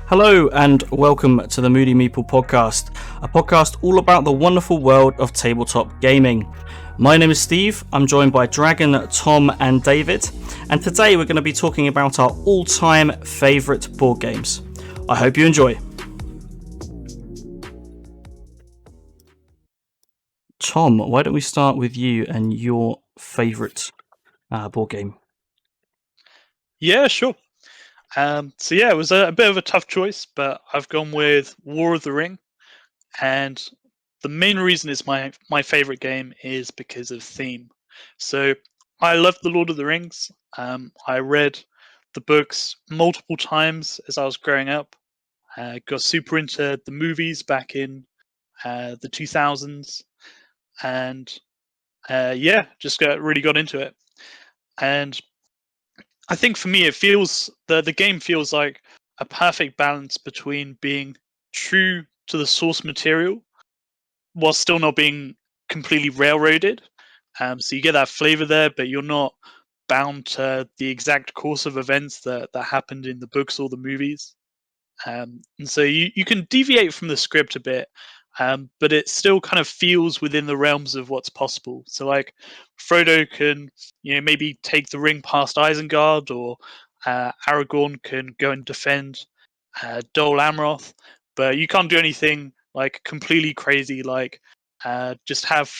Hello and welcome to the Moody Meeple podcast, a podcast all about the wonderful world of tabletop gaming. My name is Steve, I'm joined by Dragon, Tom and David, and today we're going to be talking about our all-time favourite board games. I hope you enjoy. Tom, why don't we start with you and your favourite board game? Yeah, sure. It was a bit of a tough choice, but I've gone with War of the Ring, and the main reason is my favorite game is because of theme. So I love the Lord of the Rings. I read the books multiple times as I was growing up. Got super into the movies back in the 2000s, and just really got into it. And I think for me, it feels the game feels like a perfect balance between being true to the source material while still not being completely railroaded. So you get that flavor there, but you're not bound to the exact course of events that happened in the books or the movies. And so you can deviate from the script a bit, but it still kind of feels within the realms of what's possible. So like Frodo can, maybe take the ring past Isengard, or Aragorn can go and defend Dol Amroth, but you can't do anything like completely crazy, like just have.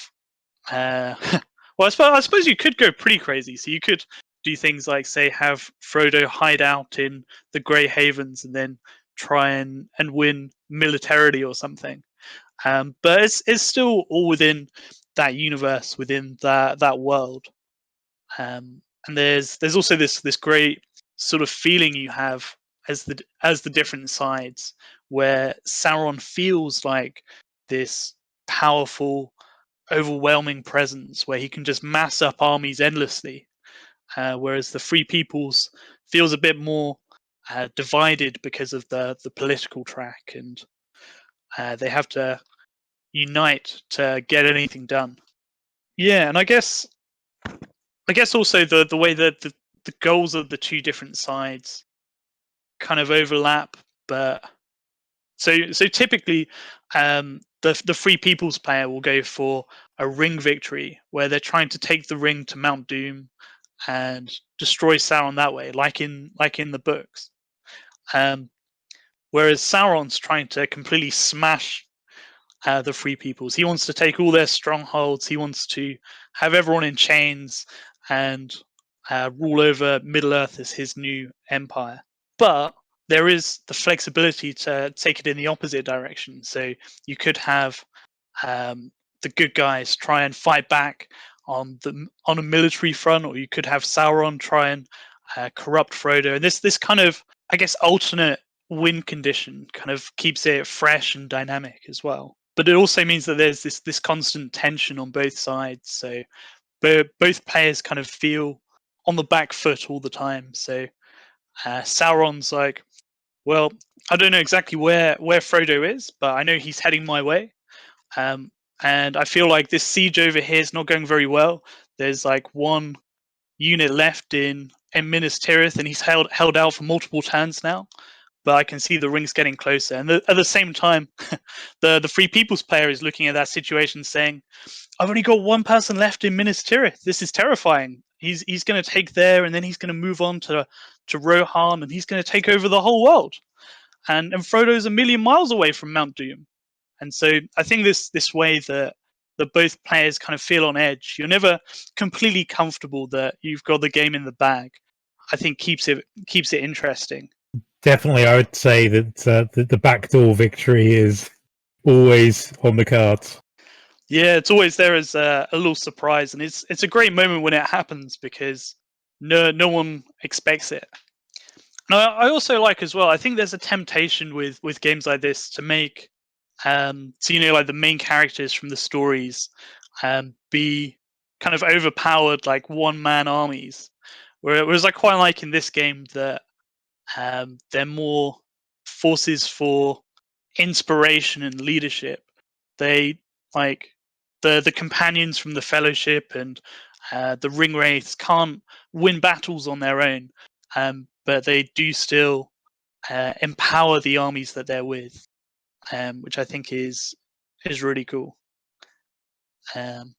Well, I suppose you could go pretty crazy. So you could do things like, say, have Frodo hide out in the Grey Havens and then try and win militarily or something. But it's still all within that universe, within that world. And there's also this great sort of feeling you have as the different sides, where Sauron feels like this powerful, overwhelming presence where he can just mass up armies endlessly, whereas the Free Peoples feels a bit more divided because of the political track, and they have to unite to get anything done. Yeah, and I guess also the way that the goals of the two different sides kind of overlap, but so typically the Free People's player will go for a ring victory where they're trying to take the ring to Mount Doom and destroy Sauron that way, like in the books. Um, Whereas Sauron's trying to completely smash the Free Peoples. He wants to take all their strongholds. He wants to have everyone in chains and rule over Middle Earth as his new empire. But there is the flexibility to take it in the opposite direction. So you could have the good guys try and fight back on a military front, or you could have Sauron try and corrupt Frodo. And this kind of, I guess, alternate win condition kind of keeps it fresh and dynamic as well. But it also means that there's this constant tension on both sides. So both players kind of feel on the back foot all the time. So Sauron's like, well, I don't know exactly where Frodo is, but I know he's heading my way. And I feel like this siege over here is not going very well. There's like one unit left in Minas Tirith, and he's held out for multiple turns now. But I can see the rings getting closer. And at the same time, the Free People's player is looking at that situation, saying, "I've only got one person left in Minas Tirith. This is terrifying. He's going to take there, and then he's going to move on to Rohan, and he's going to take over the whole world. And Frodo's a million miles away from Mount Doom." And so I think this way that both players kind of feel on edge. You're never completely comfortable that you've got the game in the bag. I think keeps it interesting. Definitely, I would say that the backdoor victory is always on the cards. Yeah, it's always there as a little surprise, and it's a great moment when it happens because no one expects it. And I also like as well, I think there's a temptation with games like this to make like the main characters from the stories be kind of overpowered, like one-man armies. Whereas I quite like in this game that they're more forces for inspiration and leadership. They like the companions from the Fellowship and the Ringwraiths can't win battles on their own, but they do still empower the armies that they're with, which I think is really cool. And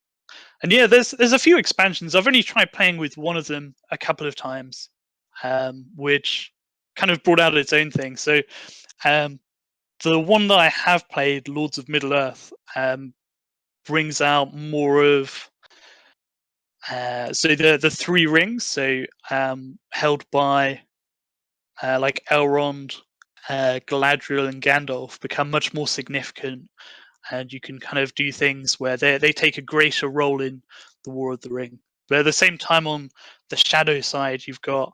yeah, there's a few expansions. I've only tried playing with one of them a couple of times, which kind of brought out its own thing. So the one that I have played, Lords of Middle Earth, brings out more of so the three rings, so held by like Elrond, Galadriel, and Gandalf, become much more significant, and you can kind of do things where they take a greater role in the War of the Ring. But at the same time, on the shadow side, you've got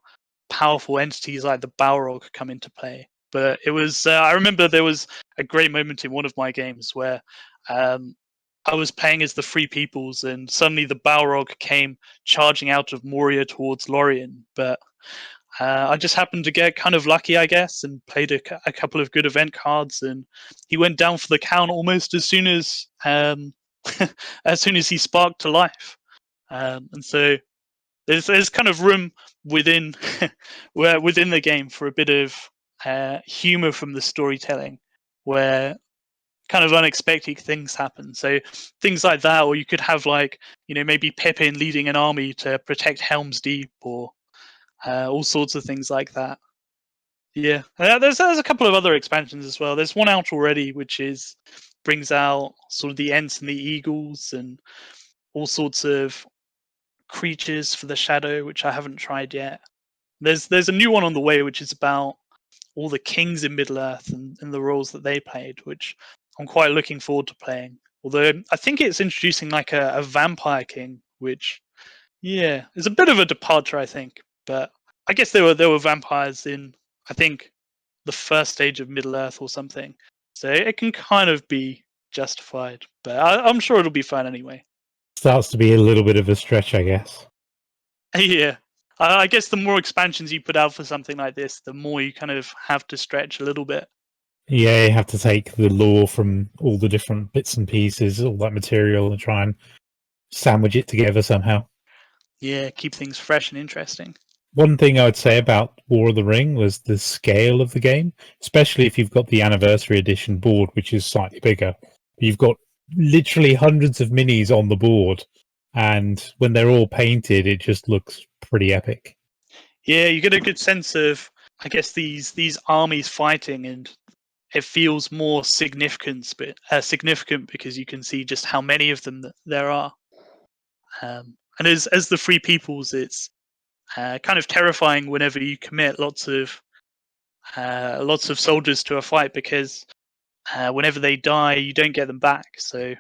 powerful entities like the Balrog come into play. But it was I remember there was a great moment in one of my games where I was playing as the Free Peoples, and suddenly the Balrog came charging out of Moria towards Lorien. But I just happened to get kind of lucky, I guess, and played a couple of good event cards, and he went down for the count almost as soon as as soon as he sparked to life. And so there's kind of room within within the game for a bit of humor from the storytelling, where kind of unexpected things happen. So things like that, or you could have like maybe Pippin leading an army to protect Helm's Deep, or all sorts of things like that. Yeah, there's a couple of other expansions as well. There's one out already, which brings out sort of the Ents and the Eagles and all sorts of creatures for the Shadow, which I haven't tried yet. There's a new one on the way, which is about all the kings in Middle Earth and the roles that they played, which I'm quite looking forward to playing. Although I think it's introducing like a vampire king, which is a bit of a departure, I think. But I guess there were vampires in, I think, the first stage of Middle Earth or something, so it can kind of be justified. But I'm sure it'll be fun anyway. Starts to be a little bit of a stretch, I guess. Yeah. I guess the more expansions you put out for something like this, the more you kind of have to stretch a little bit. Yeah, you have to take the lore from all the different bits and pieces, all that material, and try and sandwich it together somehow. Yeah, keep things fresh and interesting. One thing I would say about War of the Ring was the scale of the game, especially if you've got the Anniversary Edition board, which is slightly bigger. You've got literally hundreds of minis on the board, and when they're all painted, it just looks pretty epic. Yeah, you get a good sense of, I guess, these armies fighting, and it feels more significant because you can see just how many of them there are. And as the Free Peoples, it's kind of terrifying whenever you commit lots of soldiers to a fight, because whenever they die, you don't get them back. So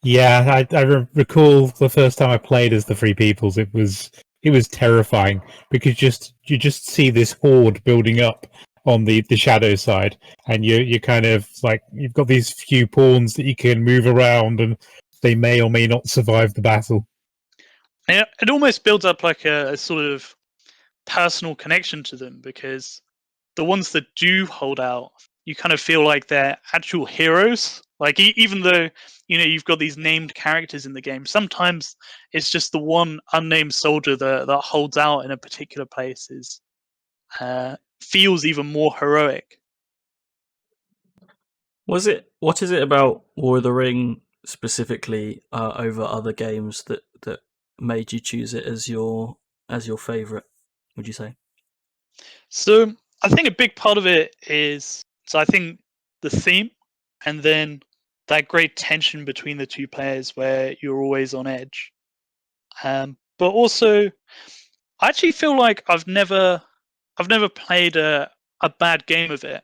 Yeah, I recall the first time I played as the Free Peoples. It was terrifying because you just see this horde building up on the shadow side, and you kind of like you've got these few pawns that you can move around, and they may or may not survive the battle. yeah, it almost builds up like a sort of personal connection to them, because the ones that do hold out, you kind of feel like they're actual heroes. Like even though you've got these named characters in the game, sometimes it's just the one unnamed soldier that holds out in a particular place feels even more heroic. What is it about War of the Ring specifically over other games that made you choose it as your favorite, would you say? So I think a big part of it is, I think, the theme, and then that great tension between the two players where you're always on edge. But also, I actually feel like I've never played a bad game of it.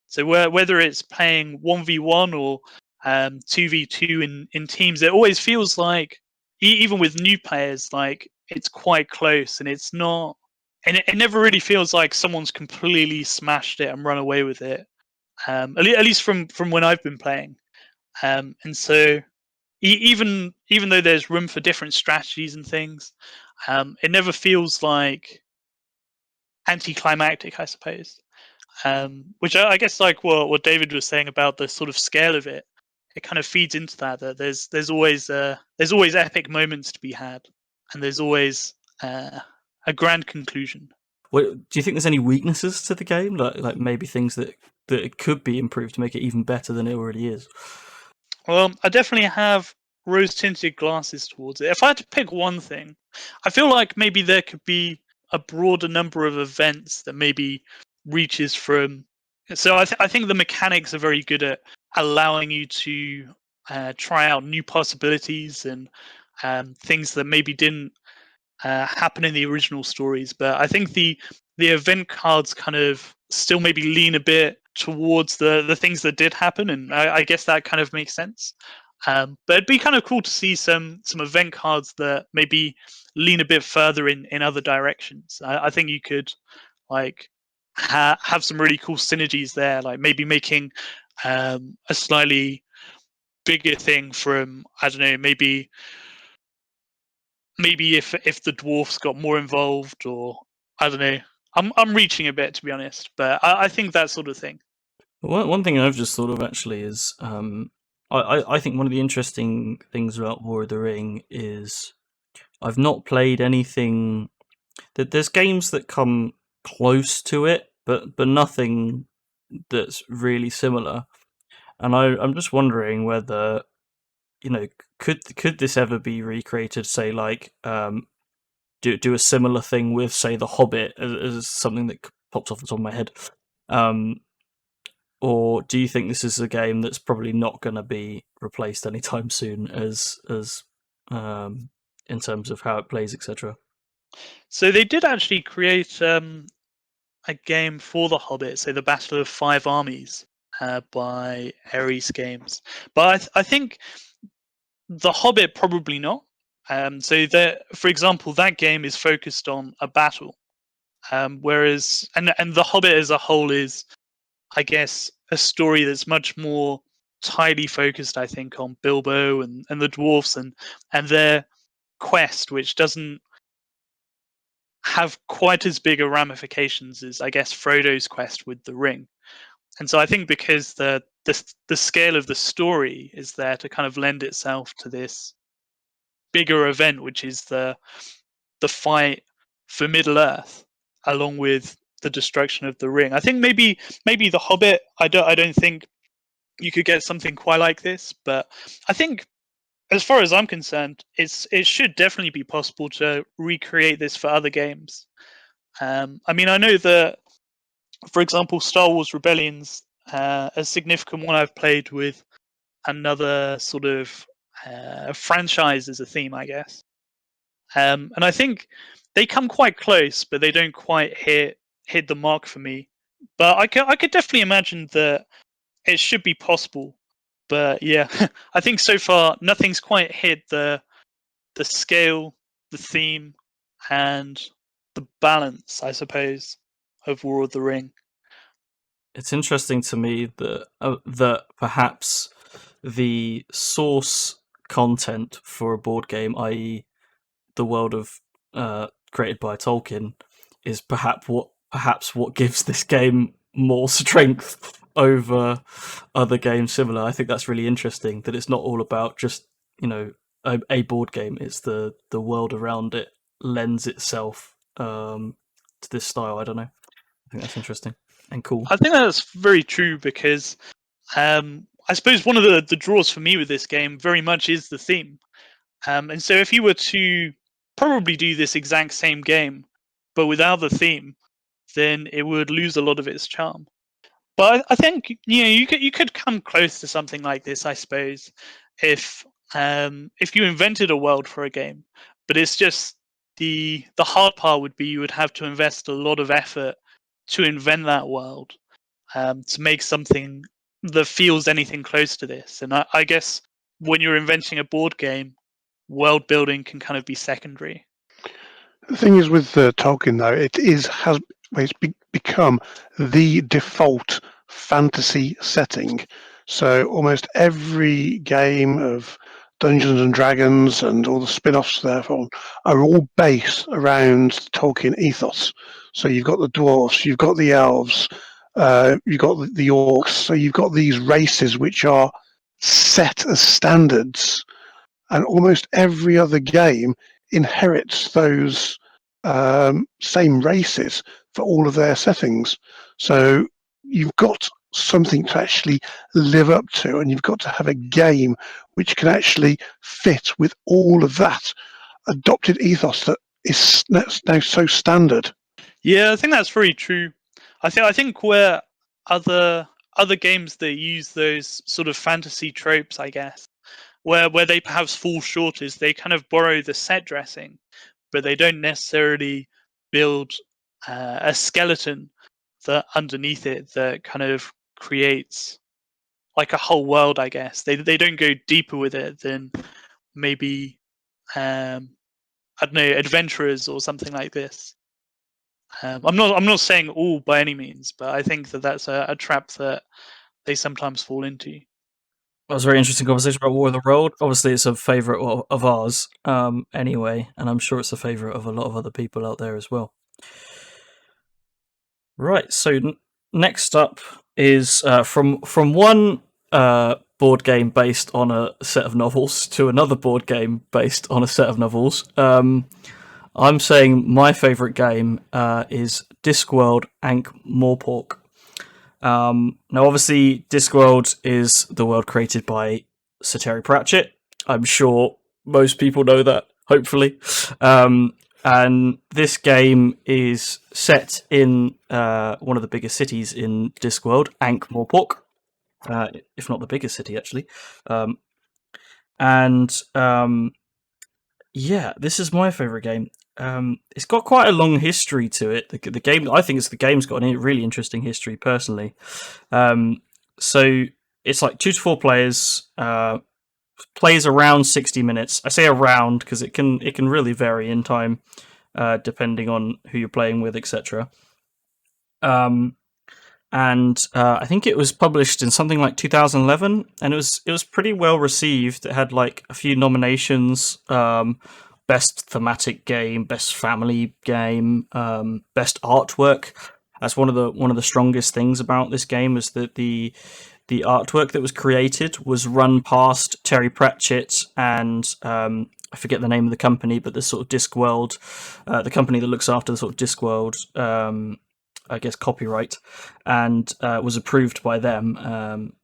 So whether it's playing 1v1 or 2v2 in teams, it always feels like, even with new players, like it's quite close, and it's not, and it never really feels like someone's completely smashed it and run away with it. At least from when I've been playing. And so even though there's room for different strategies and things, it never feels like anticlimactic, I suppose. Which I guess, like what David was saying about the sort of scale of it, it kind of feeds into that. That there's always epic moments to be had, and there's always a grand conclusion. do you think there's any weaknesses to the game, like maybe things that it could be improved to make it even better than it already is? Well, I definitely have rose-tinted glasses towards it. If I had to pick one thing, I feel like maybe there could be a broader number of events that maybe reaches from. So I think the mechanics are very good at allowing you to try out new possibilities and things that maybe didn't happen in the original stories. But I think the event cards kind of still maybe lean a bit towards the things that did happen, and I guess that kind of makes sense. But it'd be kind of cool to see some event cards that maybe lean a bit further in other directions. I think you could like have some really cool synergies there, like maybe making a slightly bigger thing from, I don't know, maybe if the dwarfs got more involved, or I don't know. I'm reaching a bit, to be honest, but I think that sort of thing. One thing I've just thought of actually is I think one of the interesting things about War of the Ring is I've not played anything that there's games that come close to it, but nothing that's really similar. And I'm just wondering whether, could this ever be recreated? Say, like, do a similar thing with, say, The Hobbit, as something that pops off the top of my head. Or do you think this is a game that's probably not going to be replaced anytime soon, as in terms of how it plays, etc.? So they did actually create a game for The Hobbit, so the Battle of Five Armies, by Ares Games. But I think The Hobbit probably not. So that, for example, that game is focused on a battle, whereas and The Hobbit as a whole is, I guess, a story that's much more tightly focused, I think, on Bilbo and the dwarfs and their quest, which doesn't have quite as big a ramifications as, I guess, Frodo's quest with the ring. And so I think because the scale of the story is there to kind of lend itself to this bigger event, which is the fight for Middle Earth, along with the destruction of the ring. I think maybe The Hobbit. I don't think you could get something quite like this, but I think, as far as I'm concerned, it should definitely be possible to recreate this for other games. I mean, I know that, for example, Star Wars Rebellion's a significant one I've played with another sort of franchise as a theme, I guess. And I think they come quite close, but they don't quite hit the mark for me. But I could definitely imagine that it should be possible. But yeah, I think so far nothing's quite hit the scale, the theme, and the balance, I suppose, of War of the Ring. It's interesting to me that perhaps the source content for a board game, i.e., the world of created by Tolkien, is perhaps what gives this game more strength over other games similar. I think that's really interesting, that it's not all about just, a board game. It's the world around it lends itself to this style. I don't know. I think that's interesting and cool. I think that's very true, because I suppose one of the draws for me with this game very much is the theme. And so if you were to probably do this exact same game, but without the theme, then it would lose a lot of its charm. But I think you could come close to something like this, I suppose, if you invented a world for a game. But it's just the hard part would be you would have to invest a lot of effort to invent that world, to make something that feels anything close to this. And I guess when you're inventing a board game, world building can kind of be secondary. The thing is with Tolkien, though, it's become the default fantasy setting. So almost every game of Dungeons and Dragons and all the spin-offs therefore are all based around Tolkien ethos. So you've got the dwarves, you've got the elves, you've got the orcs. So you've got these races which are set as standards, and almost every other game inherits those same races for all of their settings. So you've got something to actually live up to, and you've got to have a game which can actually fit with all of that adopted ethos that is now so standard. Yeah, I think that's very true. I think where other games that use those sort of fantasy tropes, I guess, where they perhaps fall short is they kind of borrow the set dressing, but they don't necessarily build a skeleton that underneath it that kind of creates like a whole world. I guess they don't go deeper with it than maybe I don't know, adventurers or something like this. I'm not saying all by any means, but I think that that's a trap that they sometimes fall into. That was a very interesting conversation about War of the World. Obviously, it's a favourite of ours anyway, and I'm sure it's a favourite of a lot of other people out there as well. Right, so next up is from one board game based on a set of novels to another board game based on a set of novels. I'm saying my favourite game is Discworld Ankh-Morpork. Now, obviously, Discworld is the world created by Sir Terry Pratchett. I'm sure most people know that, hopefully. And this game is set in one of the biggest cities in Discworld, Ankh-Morpork, if not the biggest city, actually. Yeah, this is my favourite game. It's got quite a long history to it. The game, I think the game's got a really interesting history, personally. So it's like 2 to 4 players, plays around 60 minutes. I say around because it can really vary in time, depending on who you're playing with, etc. And I think it was published in something like 2011, and it was pretty well received. It had like a few nominations: best thematic game, best family game, best artwork. That's one of the strongest things about this game, is that the artwork that was created was run past Terry Pratchett and I forget the name of the company, but the sort of Discworld, the company that looks after the sort of Discworld, I guess, copyright, and was approved by them.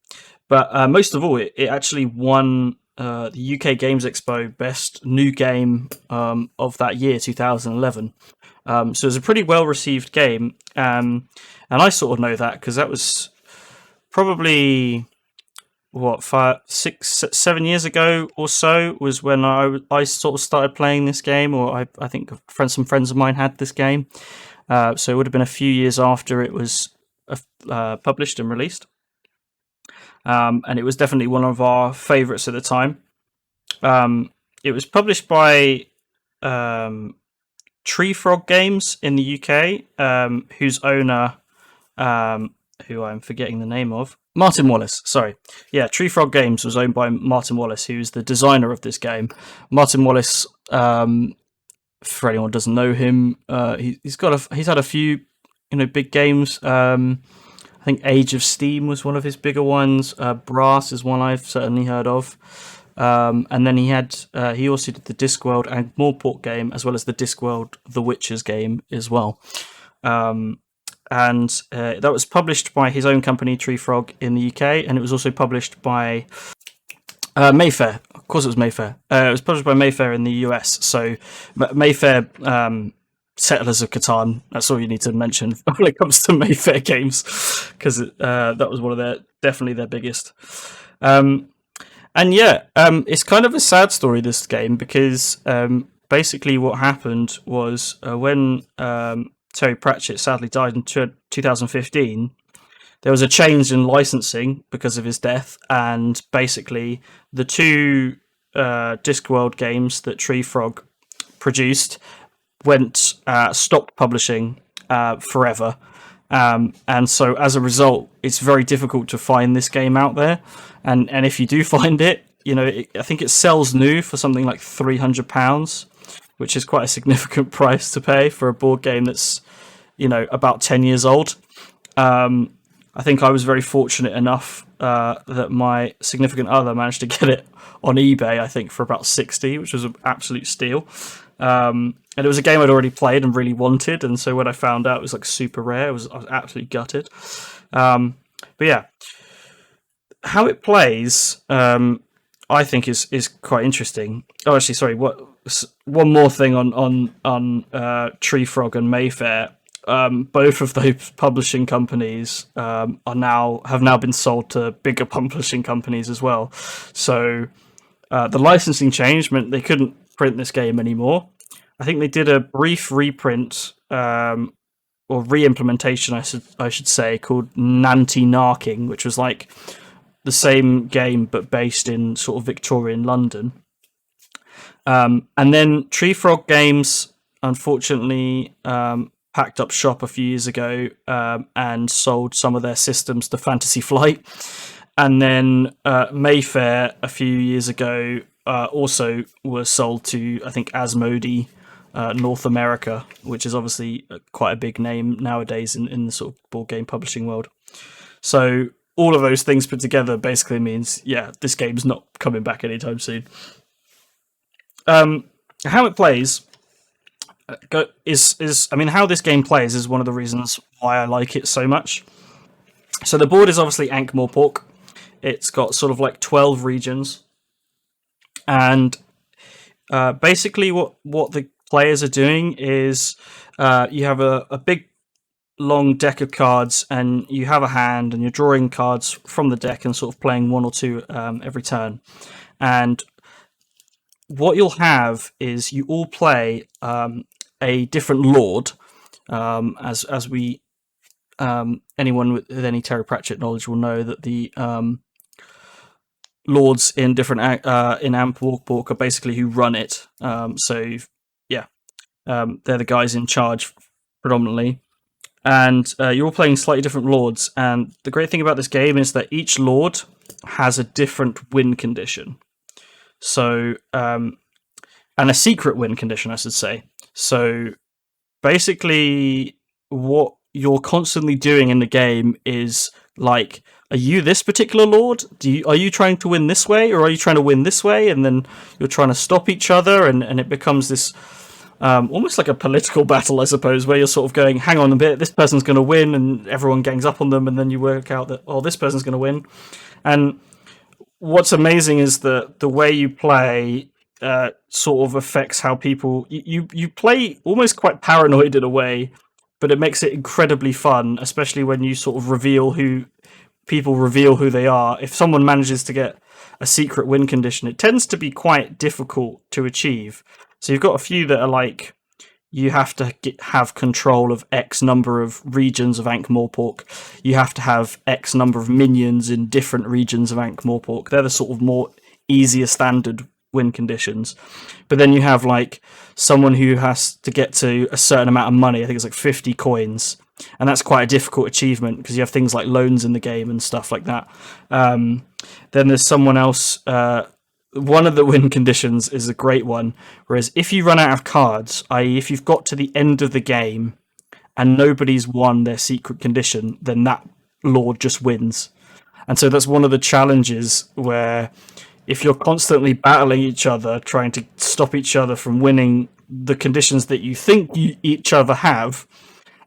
But most of all, it actually won the UK Games Expo Best New Game of that year, 2011. So it was a pretty well-received game, and I sort of know that because that was probably 5, 6, 7 years ago or so was when I sort of started playing this game, or I think some friends of mine had this game. So it would have been a few years after it was published and released. And it was definitely one of our favourites at the time. It was published by Tree Frog Games in the UK, whose owner, who I'm forgetting the name of, Martin Wallace, sorry. Yeah, Tree Frog Games was owned by Martin Wallace, who's the designer of this game. Martin Wallace, for anyone who doesn't know him, he's had a few, big games. I think Age of Steam was one of his bigger ones. Brass is one I've certainly heard of. And then he also did the Discworld Ankh-Morpork game, as well as the Discworld The Witchers game as well. And that was published by his own company, Tree Frog, in the UK, and it was also published by Mayfair. Of course it was Mayfair. It was published by Mayfair in the US. So Mayfair, Settlers of Catan, that's all you need to mention when it comes to Mayfair games, because that was one of definitely their biggest. And yeah, it's kind of a sad story, this game, because basically what happened was when Terry Pratchett sadly died in 2015, there was a change in licensing because of his death, and basically the 2 Discworld games that Tree Frog produced stopped publishing forever. And so as a result, it's very difficult to find this game out there. And if you do find it, I think it sells new for something like £300, which is quite a significant price to pay for a board game that's, about 10 years old. I think I was very fortunate enough that my significant other managed to get it on eBay, I think, for about 60, which was an absolute steal. And it was a game I'd already played and really wanted, and so when I found out it was like super rare, I was absolutely gutted. But yeah, how it plays, I think is quite interesting. Oh, actually, sorry. One more thing on Tree Frog and Mayfair. Both of those publishing companies have now been sold to bigger publishing companies as well. So the licensing change meant they couldn't print this game anymore. I think they did a brief reprint or re-implementation, I should say, called Nanty Narking, which was like the same game but based in sort of Victorian London. And then Tree Frog Games, unfortunately, packed up shop a few years ago and sold some of their systems to Fantasy Flight. And then Mayfair a few years ago also was sold to, I think, Asmodee North America, which is obviously quite a big name nowadays in the sort of board game publishing world. So all of those things put together basically means, yeah, this game's not coming back anytime soon. How it plays how this game plays is one of the reasons why I like it so much. So the board is obviously Ankh-Morpork. It's got sort of like 12 regions, and basically what the players are doing is you have a big long deck of cards, and you have a hand, and you're drawing cards from the deck and sort of playing one or two every turn. And what you'll have is you all play a different lord, as we anyone with any Terry Pratchett knowledge will know that the lords in different in Ankh-Morpork are basically who run it. So yeah, they're the guys in charge predominantly, and you're all playing slightly different lords. And the great thing about this game is that each lord has a different win condition. So and a secret win condition, I should say. So basically, what you're constantly doing in the game is like, are you this particular lord? Are you trying to win this way, or are you trying to win this way? And then you're trying to stop each other, and it becomes this almost like a political battle, I suppose, where you're sort of going, hang on a bit, this person's going to win, and everyone gangs up on them, and then you work out that, oh, this person's going to win. And what's amazing is that the way you play sort of affects how people... You play almost quite paranoid in a way, but it makes it incredibly fun, especially when you sort of reveal who they are. If someone manages to get a secret win condition, it tends to be quite difficult to achieve. So you've got a few that are like, you have to have control of X number of regions of Ankh-Morpork. You have to have X number of minions in different regions of Ankh-Morpork. They're the sort of more easier standard win conditions. But then you have like someone who has to get to a certain amount of money. I think it's like 50 coins. And that's quite a difficult achievement because you have things like loans in the game and stuff like that. Then there's someone else... one of the win conditions is a great one, whereas if you run out of cards, i.e. if you've got to the end of the game and nobody's won their secret condition, then that lord just wins. And so that's one of the challenges, where if you're constantly battling each other, trying to stop each other from winning the conditions that you think each other have,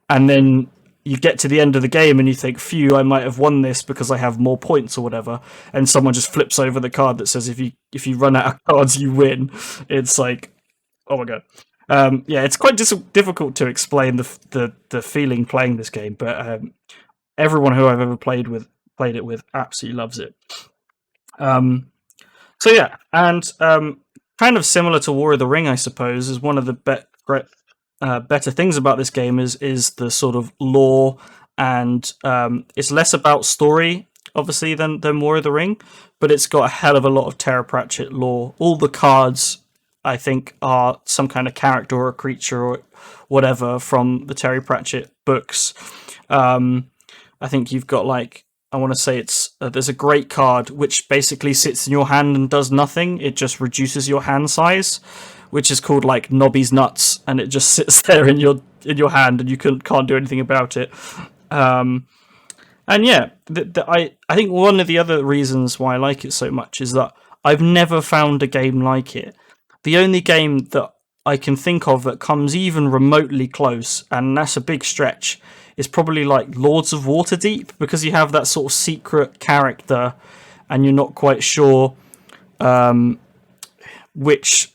and then you get to the end of the game and you think, phew, I might have won this because I have more points or whatever, and someone just flips over the card that says if you run out of cards you win. It's like, oh my god. Yeah, it's quite difficult to explain the feeling playing this game, but everyone who I've ever played it with absolutely loves it. So yeah, and kind of similar to War of the Ring, I suppose, is one of the better things about this game is the sort of lore, and it's less about story, obviously, than War of the Ring, but it's got a hell of a lot of Terry Pratchett lore. All the cards, I think, are some kind of character or a creature or whatever from the Terry Pratchett books. I think you've got, like, I want to say it's there's a great card which basically sits in your hand and does nothing. It just reduces your hand size, which is called like Nobby's Nuts, and it just sits there in your hand, and you can't do anything about it. And yeah, I think one of the other reasons why I like it so much is that I've never found a game like it. The only game that I can think of that comes even remotely close, and that's a big stretch, is probably like Lords of Waterdeep, because you have that sort of secret character and you're not quite sure which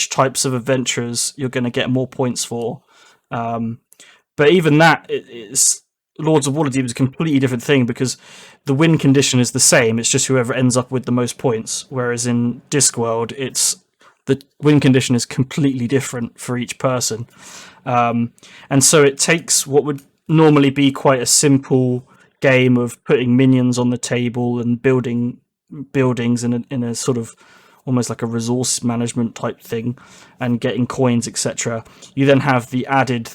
types of adventurers you're going to get more points for. But even that is Lords of Waterdeep is a completely different thing, because the win condition is the same. It's just whoever ends up with the most points. Whereas in Discworld, the win condition is completely different for each person. And so it takes what would normally be quite a simple game of putting minions on the table and building buildings in a sort of almost like a resource management type thing and getting coins, etc. You then have the added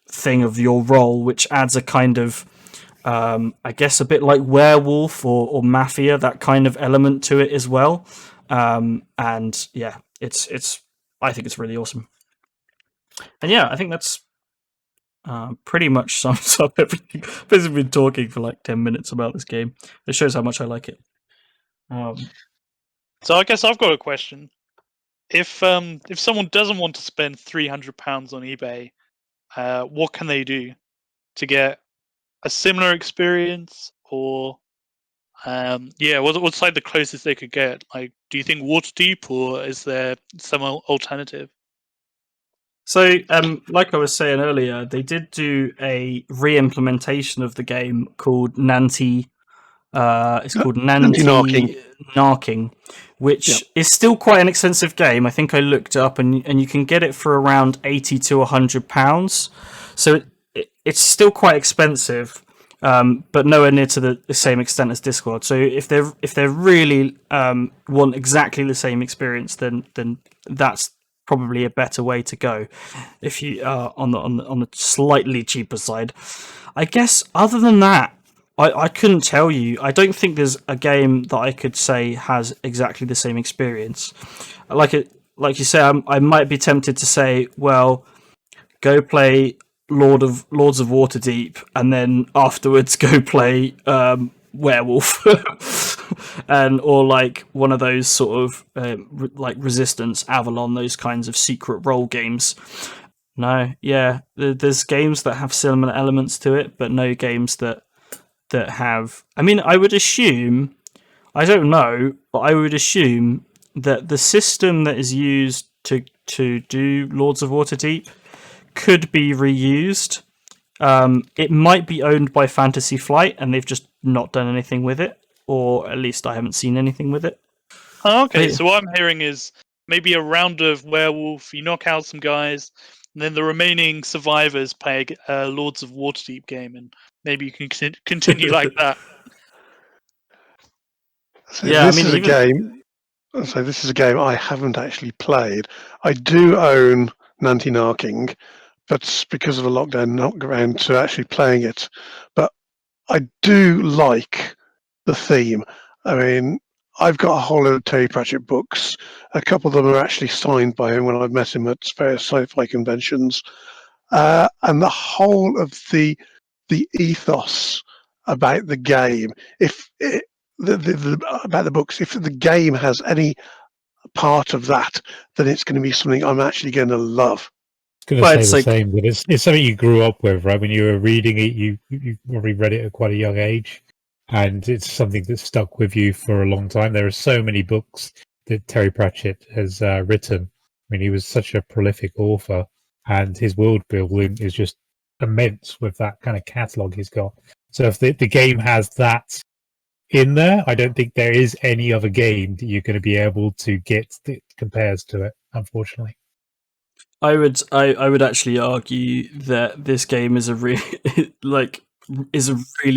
thing of your role, which adds a kind of I guess a bit like werewolf or mafia, that kind of element to it as well. And yeah, it's I think it's really awesome. And yeah, I think that's pretty much sums up everything. I've basically been talking for like 10 minutes about this game. It shows how much I like it. So I guess I've got a question. If someone doesn't want to spend £300 on eBay, what can they do to get a similar experience? Or what's like the closest they could get? Like, do you think Waterdeep, or is there some alternative? So, like I was saying earlier, they did do a re-implementation of the game called Nanti. It's called Nanti Narking, which is still quite an expensive game. I think I looked it up, and you can get it for around £80 to £100. So it's still quite expensive, but nowhere near to the same extent as Discworld. So if they really want exactly the same experience, then that's probably a better way to go. If you are on the slightly cheaper side, I guess. Other than that, I couldn't tell you. I don't think there's a game that I could say has exactly the same experience. Like you say, I might be tempted to say, well, go play Lords of Waterdeep, and then afterwards go play Werewolf, or like one of those sort of like Resistance, Avalon, those kinds of secret role games. No, yeah, there's games that have similar elements to it, but no games that have. I mean, I would assume, I don't know, but I would assume that the system that is used to do Lords of Waterdeep could be reused. It might be owned by Fantasy Flight, and they've just not done anything with it, or at least I haven't seen anything with it. Oh, okay, so what I'm hearing is maybe a round of Werewolf, you knock out some guys, and then the remaining survivors play a Lords of Waterdeep game, and maybe you can continue like that. So yeah, this is a game. So this is a game I haven't actually played. I do own Nanti Narking, but because of the lockdown, not got around to actually playing it. But I do like the theme. I mean, I've got a whole load of Terry Pratchett books. A couple of them are actually signed by him when I've met him at various sci-fi conventions. And the whole of the ethos about the game, about the books, if the game has any part of that, then it's going to be something I'm actually going to love. I was going to say the same, but it's something you grew up with, right? When you were reading it, you probably read it at quite a young age, and it's something that stuck with you for a long time. There are so many books that Terry Pratchett has written. I mean, he was such a prolific author, and his world building is just immense with that kind of catalogue he's got. So if the game has that in there, I don't think there is any other game that you're going to be able to get that compares to it, unfortunately. I would actually argue that this game is a really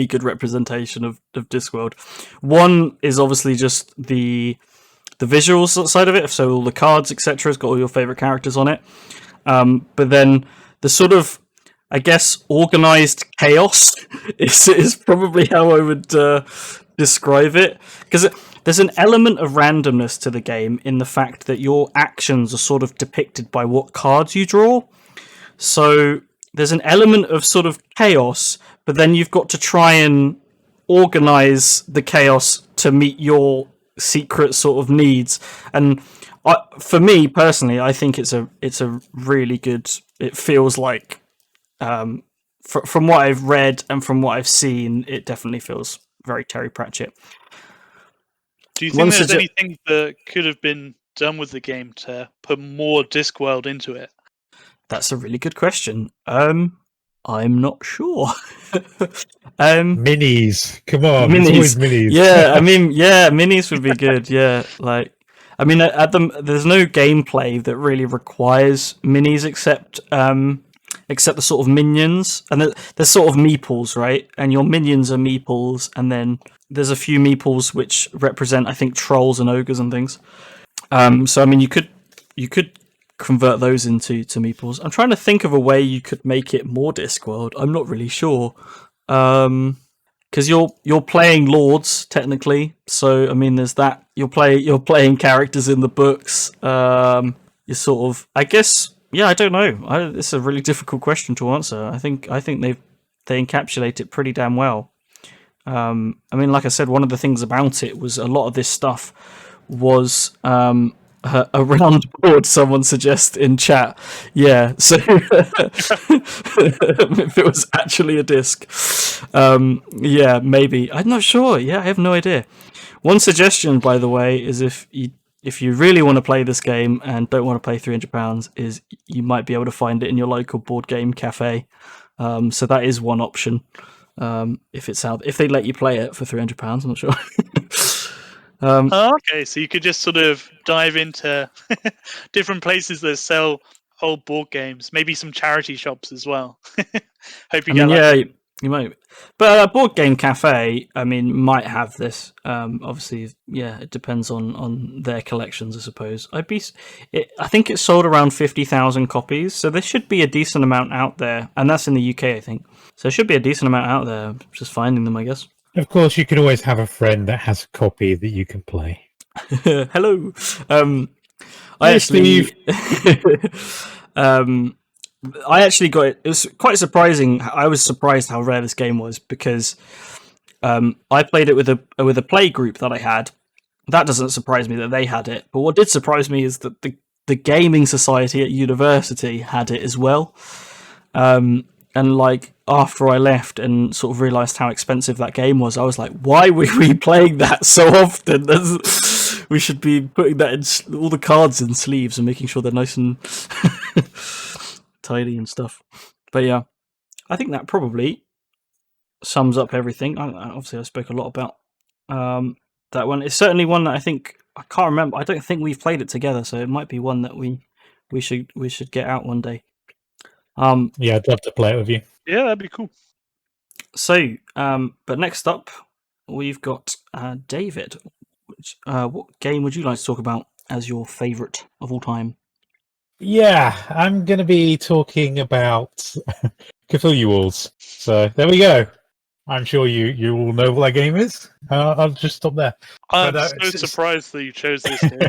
good representation of Discworld. One is obviously just the visuals side of it, so all the cards, etc., has got all your favorite characters on it. But then the sort of, I guess, organized chaos is probably how I would describe it, because there's an element of randomness to the game in the fact that your actions are sort of depicted by what cards you draw. So there's an element of sort of chaos, but then you've got to try and organize the chaos to meet your secret sort of needs. And For me personally, I think it's a really good. It feels like, from what I've read and from what I've seen, it definitely feels very Terry Pratchett. Do you think there's anything that could have been done with the game to put more Discworld into it? That's a really good question. I'm not sure. Minis, come on, minis. It's always minis. Yeah, I mean, yeah, minis would be good. Yeah, like, I mean, there's no gameplay that really requires minis except the sort of minions, and there's sort of meeples, right? And your minions are meeples, and then there's a few meeples which represent, I think, trolls and ogres and things. So I mean, you could convert those into meeples. I'm trying to think of a way you could make it more Discworld. I'm not really sure, because you're playing lords technically. So I mean, there's that. You're playing characters in the books. You're sort of, I guess. Yeah, I don't know. It's a really difficult question to answer. I think they encapsulate it pretty damn well. I mean, like I said, one of the things about it was a lot of this stuff was a round board. Someone suggests in chat. Yeah, so if it was actually a disc, yeah, maybe. I'm not sure. Yeah, I have no idea. One suggestion, by the way, is if you really want to play this game and don't want to pay £300, is you might be able to find it in your local board game cafe. So that is one option. If they let you play it for £300, I'm not sure. Okay, so you could just sort of dive into different places that sell old board games, maybe some charity shops as well. Hope you get yeah, you might. But Board Game Cafe, I mean, might have this. Obviously, yeah, it depends on their collections, I suppose. I think it's sold around 50,000 copies, so there should be a decent amount out there, and that's in the UK, I think. So there should be a decent amount out there. Just finding them, I guess. Of course, you can always have a friend that has a copy that you can play. Hello. I actually got it. It was quite surprising. I was surprised how rare this game was because I played it with a play group that I had. That doesn't surprise me that they had it. But what did surprise me is that the gaming society at university had it as well. And like after I left and sort of realised how expensive that game was, I was like, why were we playing that so often? We should be putting that in all the cards in sleeves and making sure they're nice and tidy and stuff. But yeah, I think that probably sums up everything. Obviously, I spoke a lot about that one. It's certainly one that I can't remember. I don't think we've played it together, so it might be one that we should get out one day. Yeah, I'd love to play it with you. Yeah, that'd be cool. So, but next up, we've got David. What game would you like to talk about as your favourite of all time? Yeah, I'm going to be talking about Cthulhu Wars. So there we go. I'm sure you all know what that game is. I'll just stop there. I'm surprised that you chose this game.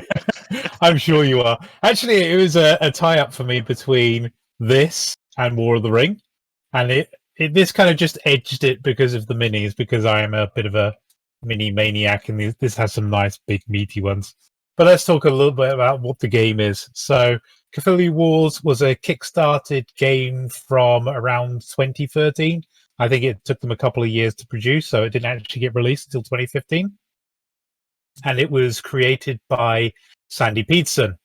I'm sure you are. Actually, it was a tie-up for me between this and War of the Ring. And this kind of just edged it because of the minis, because I am a bit of a mini maniac, and this has some nice big meaty ones. But let's talk a little bit about what the game is. So Cthulhu Wars was a kickstarted game from around 2013. I think it took them a couple of years to produce, so it didn't actually get released until 2015. And it was created by Sandy Peterson,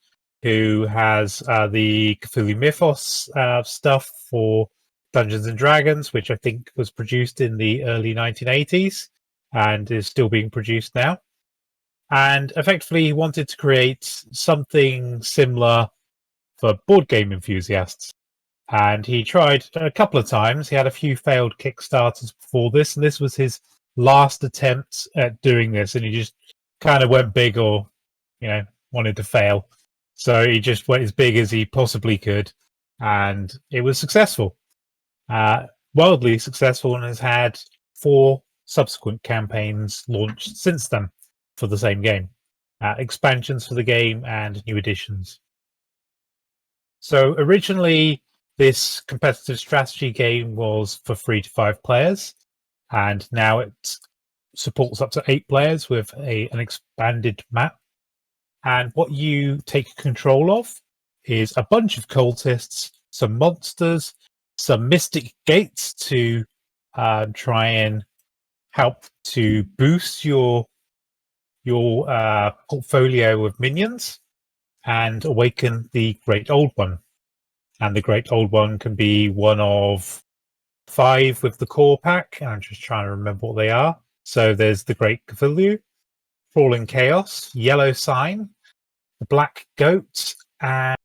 who has the Cthulhu Mythos stuff for Dungeons and Dragons, which I think was produced in the early 1980s and is still being produced now. And effectively, he wanted to create something similar for board game enthusiasts. And he tried a couple of times. He had a few failed Kickstarters before this, and this was his last attempt at doing this. And he just kind of went big, or wanted to fail. So he just went as big as he possibly could, and it was successful. Wildly successful, and has had 4 subsequent campaigns launched since then for the same game. Expansions for the game and new editions. So originally, this competitive strategy game was for 3 to 5 players, and now it supports up to 8 players with an expanded map. And what you take control of is a bunch of cultists, some monsters, some mystic gates to try and help to boost your portfolio of minions and awaken the Great Old One. And the Great Old One can be one of 5 with the core pack. I'm just trying to remember what they are. So there's the Great Cthulhu, Crawling Chaos, Yellow Sign, the Black Goat, and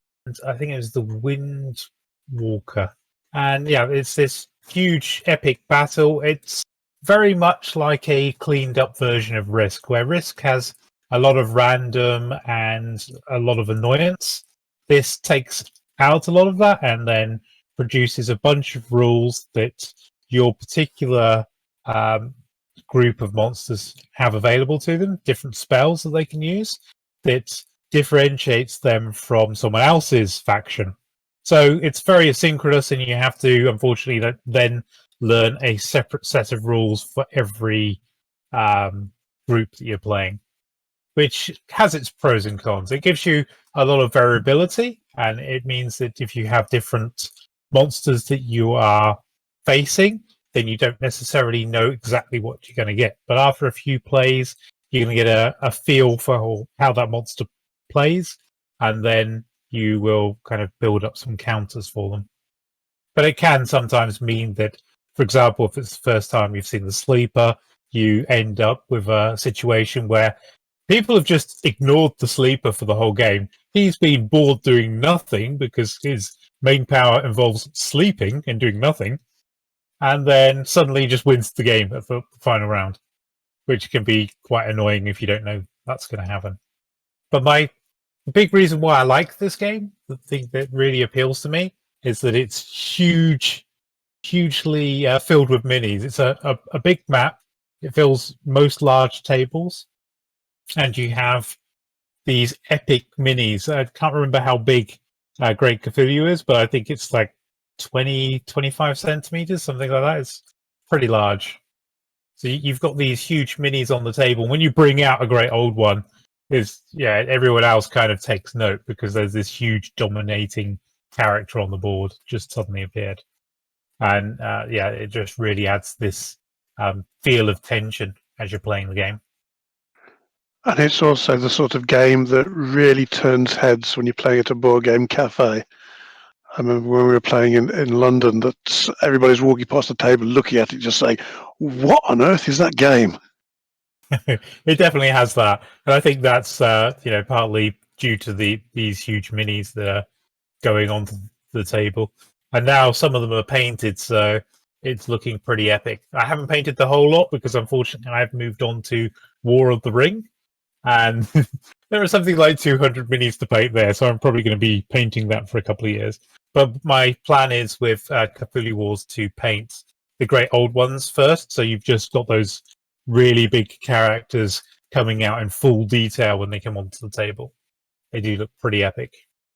I think it was the Wind Walker. And yeah, it's this huge epic battle. It's very much like a cleaned up version of Risk, where Risk has a lot of random and a lot of annoyance. This takes out a lot of that and then produces a bunch of rules that your particular group of monsters have available to them, different spells that they can use that differentiates them from someone else's faction. So it's very asynchronous, and you have to, unfortunately, then learn a separate set of rules for every group that you're playing, which has its pros and cons. It gives you a lot of variability, and it means that if you have different monsters that you are facing, then you don't necessarily know exactly what you're going to get. But after a few plays, you're going to get a feel for how that monster plays, and then you will kind of build up some counters for them. But it can sometimes mean that, for example, if it's the first time you've seen the Sleeper, you end up with a situation where people have just ignored the Sleeper for the whole game. He's been bored doing nothing because his main power involves sleeping and doing nothing, and then suddenly just wins the game at the final round, which can be quite annoying if you don't know that's going to happen. But my big reason why I like this game, the thing that really appeals to me, is that it's hugely filled with minis. It's a big map. It fills most large tables, and you have these epic minis. I can't remember how big Great Cthulhu is, but I think it's like 20-25 centimeters, something like that. It's pretty large. So you've got these huge minis on the table. When you bring out a Great Old One, everyone else kind of takes note because there's this huge dominating character on the board just suddenly appeared. And it just really adds this feel of tension as you're playing the game. And it's also the sort of game that really turns heads when you're playing at a board game cafe. I remember when we were playing in London that everybody's walking past the table looking at it just saying, what on earth is that game? It definitely has that. And I think that's partly due to these huge minis that are going onto the table. And now some of them are painted, so it's looking pretty epic. I haven't painted the whole lot because unfortunately I've moved on to War of the Ring. And there are something like 200 minis to paint there, so I'm probably going to be painting that for a couple of years. But my plan is with Cthulhu Wars to paint the Great Old Ones first, so you've just got those really big characters coming out in full detail when they come onto the table. They do look pretty epic.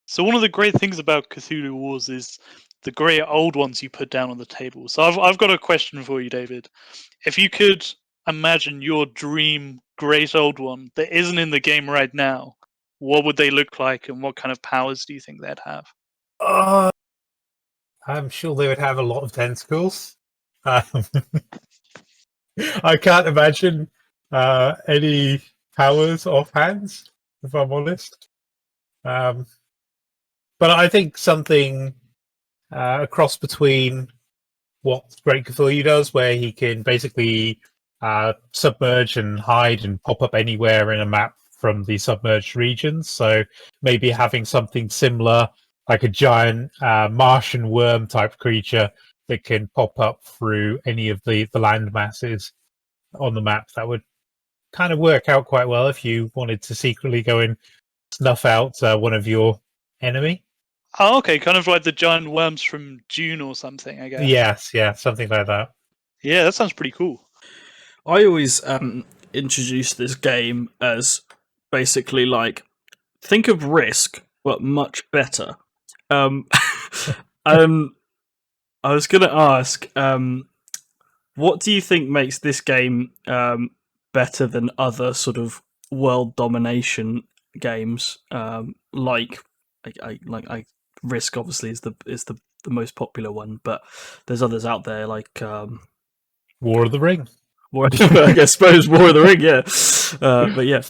So one of the great things about Cthulhu Wars is the Great Old Ones you put down on the table. So I've got a question for you, David. If you could imagine your dream Great Old One that isn't in the game right now, what would they look like, and what kind of powers do you think they'd have? I'm sure they would have a lot of tentacles. I can't imagine any powers offhand, if I'm honest. But I think something a cross between what Great Cthulhu does, where he can basically submerge and hide and pop up anywhere in a map from the submerged regions. So maybe having something similar, like a giant Martian worm type creature that can pop up through any of the land masses on the map. That would kind of work out quite well if you wanted to secretly go and snuff out one of your enemy. Oh, okay, kind of like the giant worms from Dune or something, I guess. Yes, yeah, something like that. Yeah, that sounds pretty cool. I always introduce this game as basically like, think of Risk, but much better. I was going to ask, what do you think makes this game better than other sort of world domination games, like Risk obviously is the most popular one, but there's others out there like War of the Ring. I suppose War of the Ring, yeah. But yeah,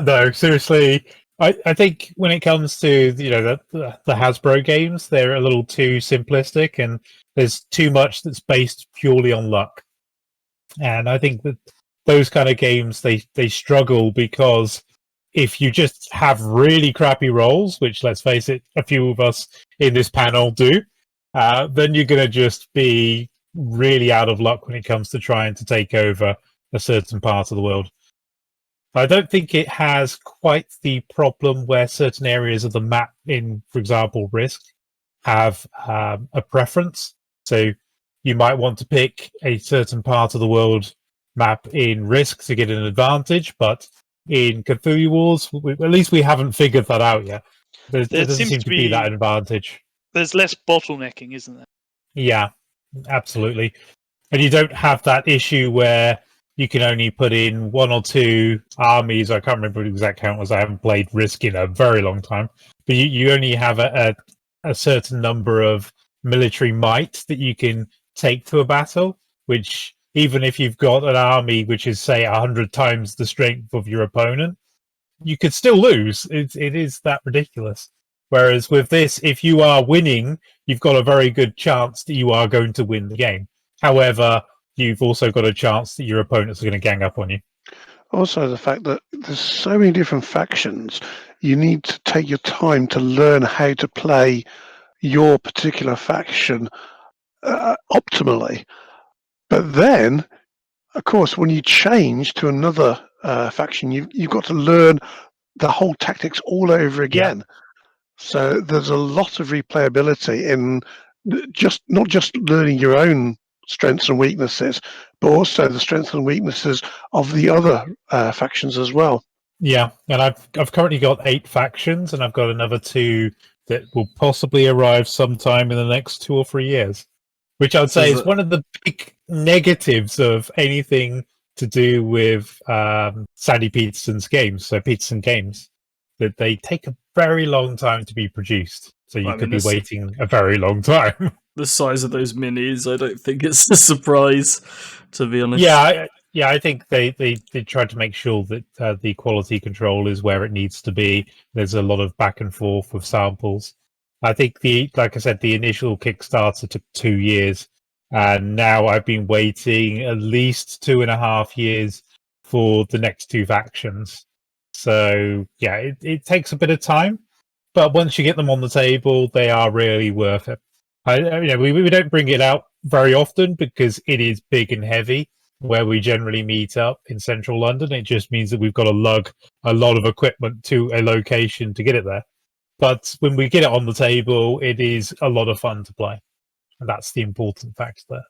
no, seriously, I think when it comes to the Hasbro games, they're a little too simplistic, and there's too much that's based purely on luck. And I think that those kind of games they struggle because if you just have really crappy rolls, which let's face it, a few of us in this panel do, then you're going to just be really out of luck when it comes to trying to take over a certain part of the world. I don't think it has quite the problem where certain areas of the map in, for example, Risk, have a preference. So you might want to pick a certain part of the world map in Risk to get an advantage, but in Cthulhu Wars, at least we haven't figured that out yet. There doesn't seem to be that advantage. There's less bottlenecking, isn't there? Yeah, absolutely. And you don't have that issue where you can only put in one or two armies. I can't remember the exact count, as I haven't played Risk in a very long time. But you only have a certain number of military might that you can take to a battle, which even if you've got an army which is, say, 100 times the strength of your opponent, you could still lose. It is that ridiculous. Whereas with this, if you are winning, you've got a very good chance that you are going to win the game. However, you've also got a chance that your opponents are going to gang up on you. Also, the fact that there's so many different factions, you need to take your time to learn how to play your particular faction optimally. But then, of course, when you change to another faction, you've got to learn the whole tactics all over again. Yeah. So there's a lot of replayability in not just learning your own strengths and weaknesses, but also the strengths and weaknesses of the other factions as well. Yeah, and I've currently got 8 factions, and I've got another 2 that will possibly arrive sometime in the next 2 or 3 years, which I would say is one of the big negatives of anything to do with Sandy Peterson's games, so Peterson Games, that they take a very long time to be produced. So you could be waiting a very long time. The size of those minis, I don't think it's a surprise, to be honest. Yeah, I think they tried to make sure that the quality control is where it needs to be. There's a lot of back and forth with samples. I think like I said, the initial Kickstarter took 2 years, and now I've been waiting at least 2.5 years for the next 2 factions. So yeah, it takes a bit of time, but once you get them on the table, they are really worth it. We don't bring it out very often because it is big and heavy. Where we generally meet up in central London, it just means that we've got to lug a lot of equipment to a location to get it there. But when we get it on the table, it is a lot of fun to play, and that's the important factor there.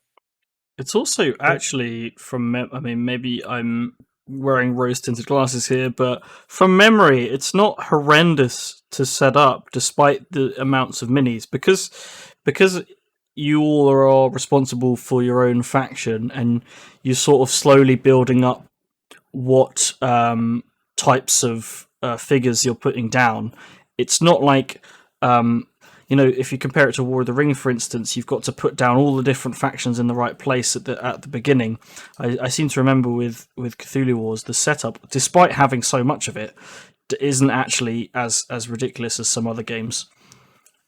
It's also actually maybe I'm wearing rose-tinted glasses here, but from memory, it's not horrendous to set up, despite the amounts of minis, because you all are responsible for your own faction, and you're sort of slowly building up what types of figures you're putting down. It's not like, if you compare it to War of the Ring, for instance, you've got to put down all the different factions in the right place at the beginning. I seem to remember with Cthulhu Wars, the setup, despite having so much of it, isn't actually as ridiculous as some other games.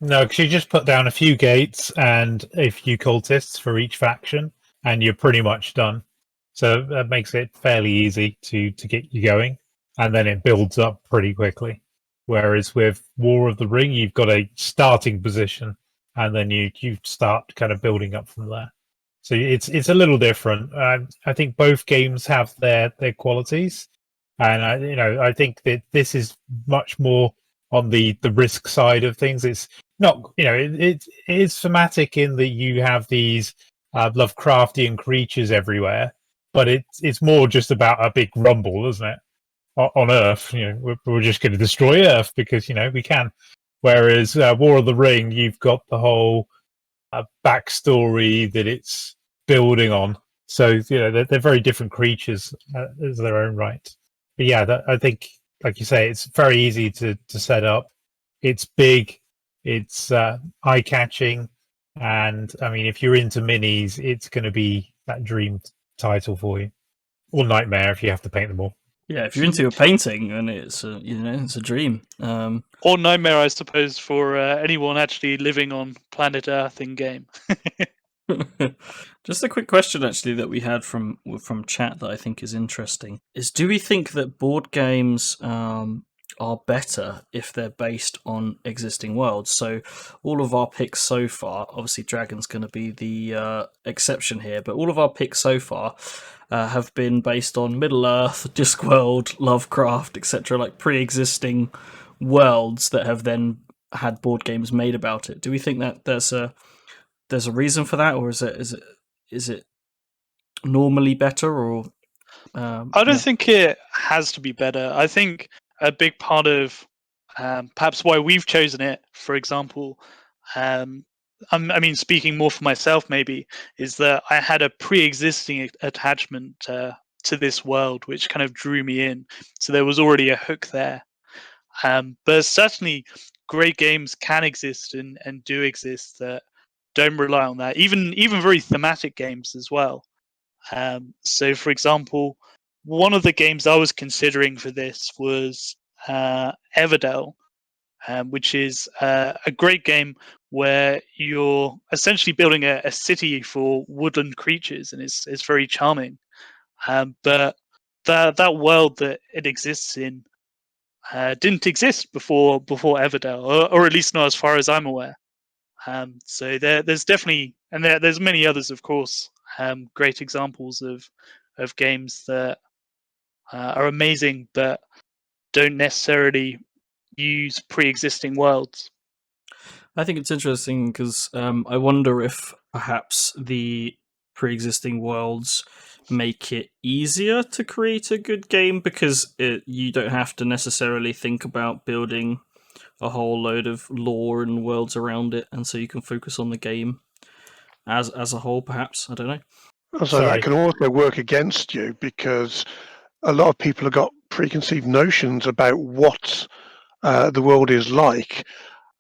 No, because you just put down a few gates and a few cultists for each faction, and you're pretty much done. So that makes it fairly easy to get you going, and then it builds up pretty quickly. Whereas with War of the Ring, you've got a starting position, and then you start kind of building up from there. So it's a little different. I think both games have their qualities, and I think that this is much more on the Risk side of things. It's not, it is thematic in that you have these Lovecraftian creatures everywhere, but it's more just about a big rumble, isn't it? On Earth, we're just going to destroy Earth because we can. Whereas War of the Ring, you've got the whole backstory that it's building on. So they're very different creatures as their own right. But yeah, I think like you say, it's very easy to set up. It's big, it's eye-catching, and I mean, if you're into minis, it's going to be that dream title for you, or nightmare if you have to paint them all. Yeah, if you're into a painting, and it's it's a dream. Or nightmare, I suppose, for anyone actually living on planet Earth in game. Just a quick question, actually, that we had from chat that I think is interesting is: do we think that board games are better if they're based on existing worlds? So, all of our picks so far, obviously, Dragon's going to be the exception here, but all of our picks so far have been based on Middle Earth, Discworld, Lovecraft, etc., like pre-existing worlds that have then had board games made about it. Do we think that there's a reason for that, or is it normally better? Or I don't think it has to be better. I think a big part of perhaps why we've chosen it, for example, I mean, speaking more for myself, maybe, is that I had a pre-existing attachment to this world, which kind of drew me in. So there was already a hook there. But certainly, great games can exist and do exist that don't rely on that. Even very thematic games as well. So, for example, one of the games I was considering for this was Everdell, which is a great game where you're essentially building a city for woodland creatures, and it's very charming. But that world that it exists in didn't exist before Everdell, or at least not as far as I'm aware. So there's definitely, and there's many others, of course, great examples of games that are amazing, but don't necessarily use pre-existing worlds. I think it's interesting because I wonder if perhaps the pre-existing worlds make it easier to create a good game because you don't have to necessarily think about building a whole load of lore and worlds around it, and so you can focus on the game as a whole. Perhaps, I don't know. So Sorry. that can also work against you because a lot of people have got preconceived notions about what the world is like.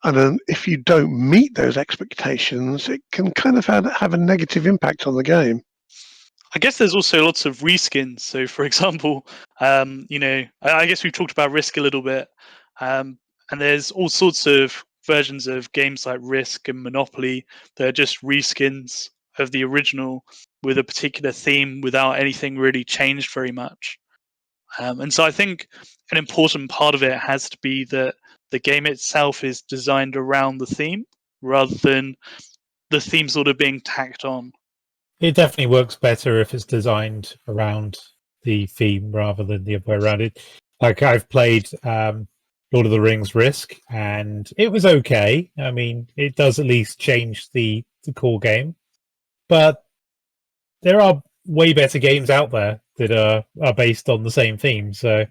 And then if you don't meet those expectations, it can kind of have a negative impact on the game. I guess there's also lots of reskins. So, for example, I guess we've talked about Risk a little bit, and there's all sorts of versions of games like Risk and Monopoly that are just reskins of the original with a particular theme without anything really changed very much. And so I think an important part of it has to be that the game itself is designed around the theme rather than the theme sort of being tacked on. It definitely works better if it's designed around the theme rather than the other way around. It, like I've played Lord of the Rings Risk, and it was okay. I mean, it does at least change the core game, but there are way better games out there that are based on the same theme. So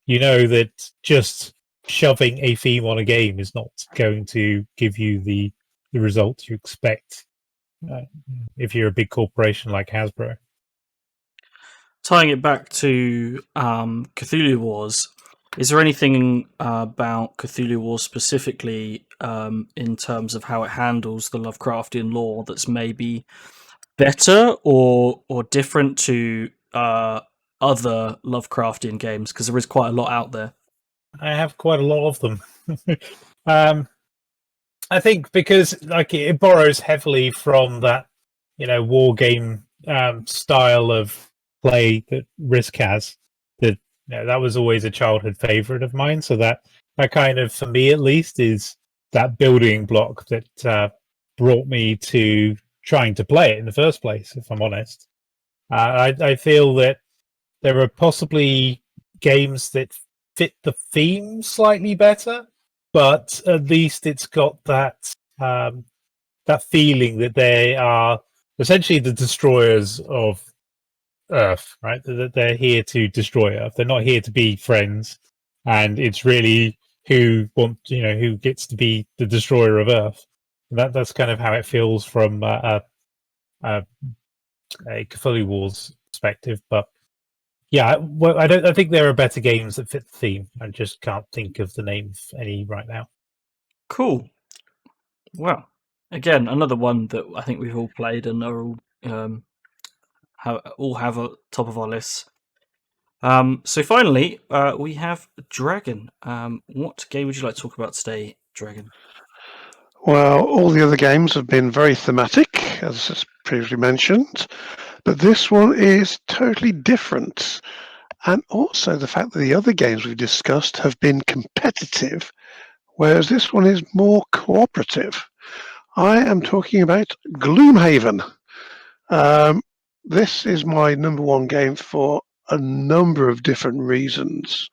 you know that just shoving a theme on a game is not going to give you the results you expect if you're a big corporation like Hasbro. Tying it back to Cthulhu Wars, is there anything about Cthulhu Wars specifically in terms of how it handles the Lovecraftian lore that's maybe better or different to other Lovecraftian games? Because there is quite a lot out there. I have quite a lot of them. I think because like it borrows heavily from that, war game style of play that Risk has. That that was always a childhood favorite of mine. So that kind of, for me at least, is that building block that brought me to trying to play it in the first place. If I'm honest, I feel that there are possibly games that fit the theme slightly better, but at least it's got that that feeling that they are essentially the destroyers of Earth, right? That they're here to destroy Earth. They're not here to be friends, and it's really who gets to be the destroyer of Earth. That's kind of how it feels from a Cthulhu Wars perspective, but Yeah, well, I don't. I think there are better games that fit the theme. I just can't think of the name of any right now. Cool. Well, again, another one that I think we've all played and are all have a top of our lists. So finally, we have Dragon. What game would you like to talk about today, Dragon? Well, all the other games have been very thematic, as previously mentioned, but this one is totally different. And also the fact that the other games we've discussed have been competitive, whereas this one is more cooperative. I am talking about Gloomhaven. This is my number one game for a number of different reasons.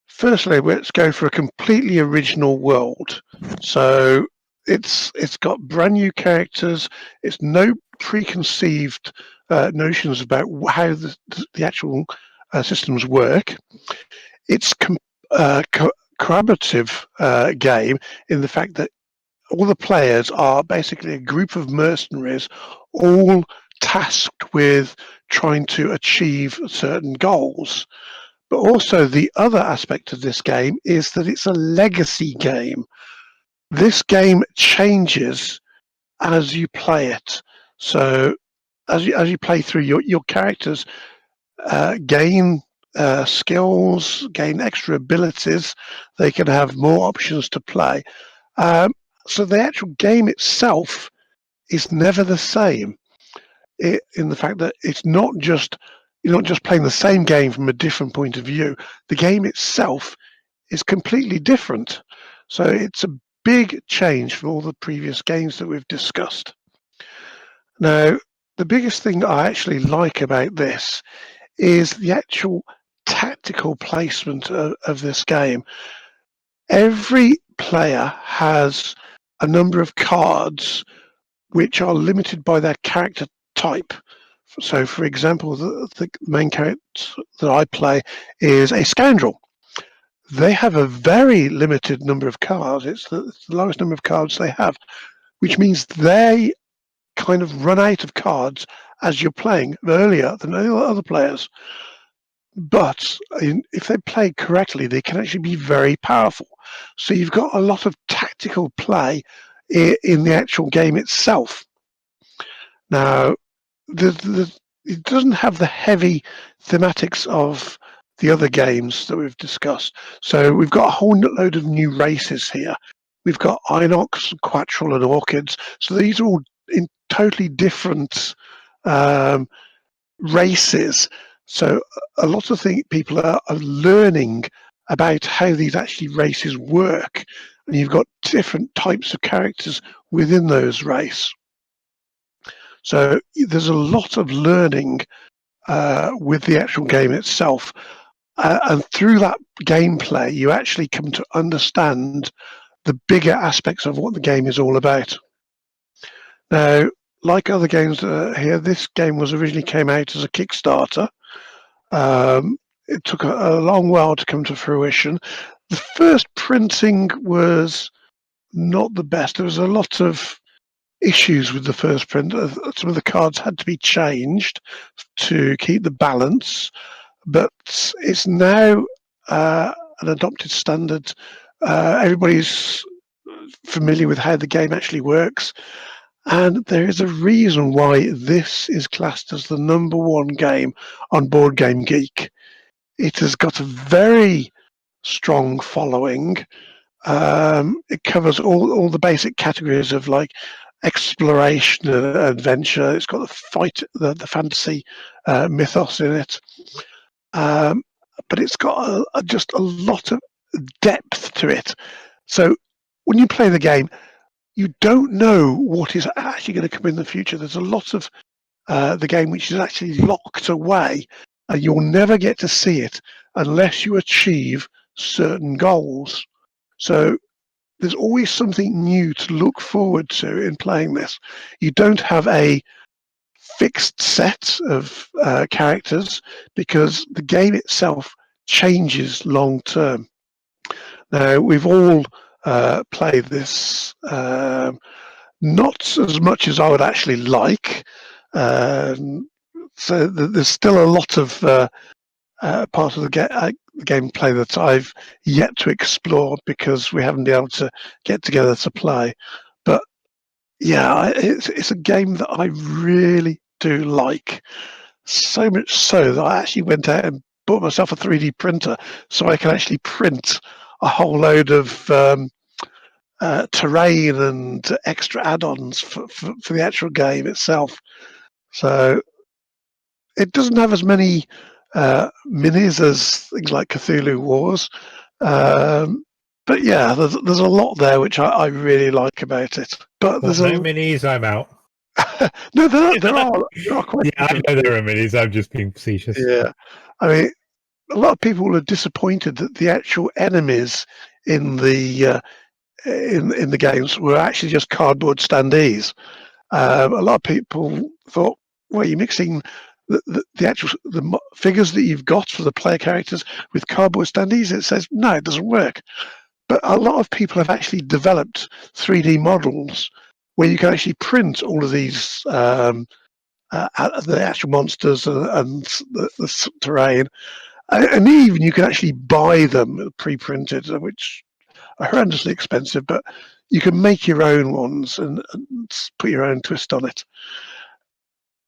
Firstly, let's go for a completely original world. So it's got brand new characters. It's no preconceived notions about how the actual systems work. It's collaborative game in the fact that all the players are basically a group of mercenaries, all tasked with trying to achieve certain goals. But also the other aspect of this game is that it's a legacy game. This game changes as you play it. So as you play through, your characters gain skills, gain extra abilities. They can have more options to play. So the actual game itself is never the same. In the fact that it's not just you're not just playing the same game from a different point of view. The game itself is completely different. So it's a big change from all the previous games that we've discussed. Now, the biggest thing I actually like about this is the actual tactical placement of this game. Every player has a number of cards which are limited by their character type. So, for example, the main character that I play is a scoundrel. They have a very limited number of cards. It's the lowest number of cards they have, which means they kind of run out of cards as you're playing earlier than other players. But if they play correctly, they can actually be very powerful. So you've got a lot of tactical play in the actual game itself. Now, it doesn't have the heavy thematics of the other games that we've discussed. So we've got a whole load of new races here. We've got Inox, Quattrel, and Orchids. So these are all in totally different races. So a lot of people are learning about how these actually races work. And you've got different types of characters within those races. So there's a lot of learning with the actual game itself. And through that gameplay, you actually come to understand the bigger aspects of what the game is all about. Now, like other games here, this game was originally came out as a Kickstarter. It took a long while to come to fruition. The first printing was not the best. There was a lot of issues with the first print. Some of the cards had to be changed to keep the balance, but it's now an adopted standard. Everybody's familiar with how the game actually works, and there is a reason why this is classed as the number one game on Board Game Geek. It has got a very strong following. It covers all the basic categories of like exploration and adventure. It's got the fantasy mythos in it, but it's got just a lot of depth to it. So when you play the game, you don't know what is actually going to come in the future. There's a lot of the game which is actually locked away, and you'll never get to see it unless you achieve certain goals. So there's always something new to look forward to in playing this. You don't have a fixed set of characters because the game itself changes long term. Now, we've all played this, not as much as I would actually like. So there's still a lot of part of the gameplay that I've yet to explore because we haven't been able to get together to play. But yeah, it's a game that I really do like. So much so that I actually went out and bought myself a 3D printer so I can actually print a whole load of terrain and extra add-ons for the actual game itself. So it doesn't have as many minis as things like Cthulhu Wars. But yeah, there's a lot there which I really like about it. But Well, there's no minis, I'm out. no, there are quite. Yeah, I know there are minis. I'm just being facetious. Yeah, I mean, a lot of people are disappointed that the actual enemies in the in the games were actually just cardboard standees. A lot of people thought, well, you're mixing the actual figures that you've got for the player characters with cardboard standees. It says no, it doesn't work. But a lot of people have actually developed 3D models where you can actually print all of these the actual monsters and the terrain, and even you can actually buy them pre-printed, which are horrendously expensive, but you can make your own ones and put your own twist on it.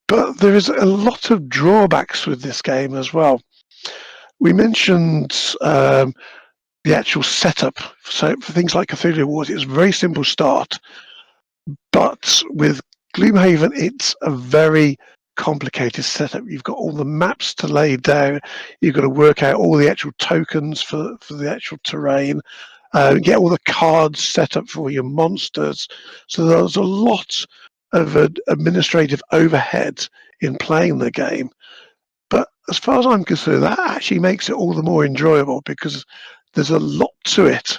But there is a lot of drawbacks with this game as well. We mentioned the actual setup. So for things like Cthulhu Wars, it's a very simple start. But with Gloomhaven, it's a very complicated setup. You've got all the maps to lay down. You've got to work out all the actual tokens for the actual terrain. Get all the cards set up for your monsters. So there's a lot of administrative overhead in playing the game. But as far as I'm concerned, that actually makes it all the more enjoyable because there's a lot to it.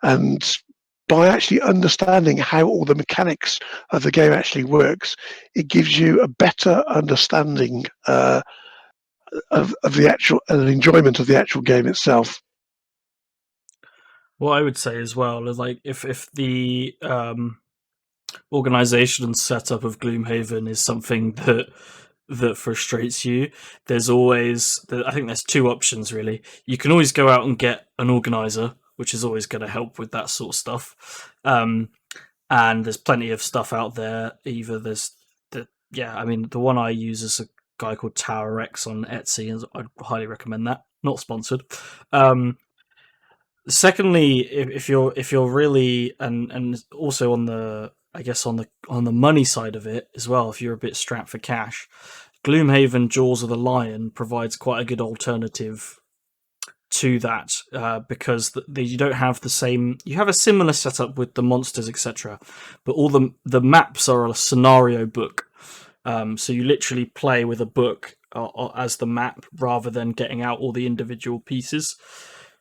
And by actually understanding how all the mechanics of the game actually works, it gives you a better understanding of the actual and enjoyment of the actual game itself. What I would say as well is, like, if the organization and setup of Gloomhaven is something that frustrates you, there's always, I think there's two options really. You can always go out and get an organizer, which is always going to help with that sort of stuff. And there's plenty of stuff out there. Either there's I mean, the one I use is a guy called Tower X on Etsy, and I'd highly recommend that. Not sponsored. Secondly, if you're really, and also on the, I guess on the money side of it as well, if you're a bit strapped for cash, Gloomhaven Jaws of the Lion provides quite a good alternative to that, because you don't have the same. You have a similar setup with the monsters, etc., but all the maps are a scenario book. So you literally play with a book as the map rather than getting out all the individual pieces.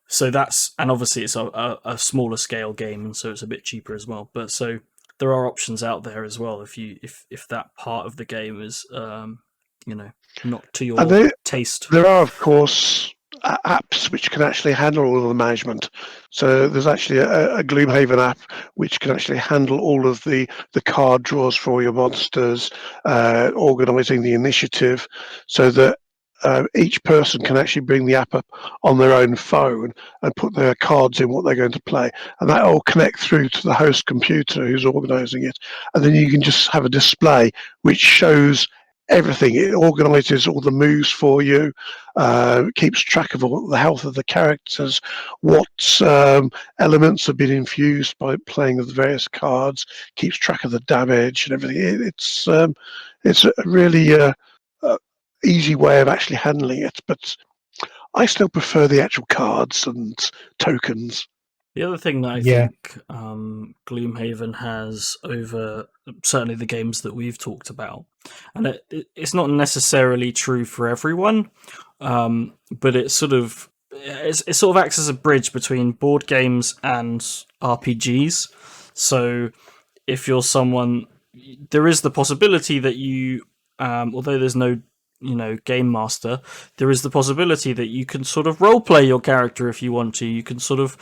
So that's, and obviously it's a smaller scale game, and so it's a bit cheaper as well. But so there are options out there as well if that part of the game is not to your taste. There are, of course, apps which can actually handle all of the management. So there's actually a Gloomhaven app which can actually handle all of the card draws for your monsters, organising the initiative, so that each person can actually bring the app up on their own phone and put their cards in what they're going to play, and that will connect through to the host computer who's organising it, and then you can just have a display which shows everything. It organises all the moves for you, keeps track of all the health of the characters, what elements have been infused by playing with the various cards, keeps track of the damage and everything. It's a really easy way of actually handling it, but I still prefer the actual cards and tokens. The other thing that I think Gloomhaven has over certainly the games that we've talked about, and it's not necessarily true for everyone, but it sort of acts as a bridge between board games and RPGs. So if you're someone, there is the possibility that you, although there's no game master, there is the possibility that you can sort of role play your character if you want to. You can sort of,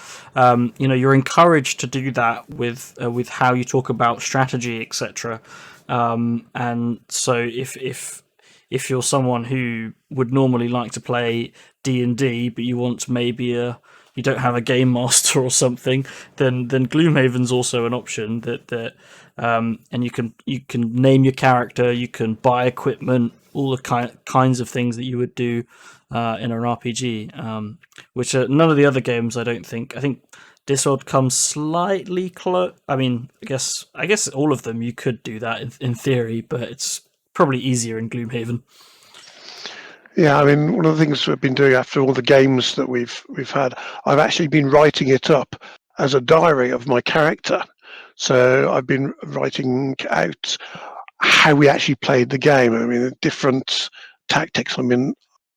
you're encouraged to do that with how you talk about strategy, etc. And so if if you're someone who would normally like to play D&D, but you want maybe you don't have a game master or something, then Gloomhaven's also an option that and you can name your character, you can buy equipment, all the kinds of things that you would do in an RPG, which are none of the other games. I think Discworld comes slightly close. I mean, I guess all of them you could do that in theory, but it's probably easier in Gloomhaven. Yeah, I mean, one of the things we've been doing after all the games that we've had, I've actually been writing it up as a diary of my character. So I've been writing out how we actually played the game. I mean, different tactics. I mean,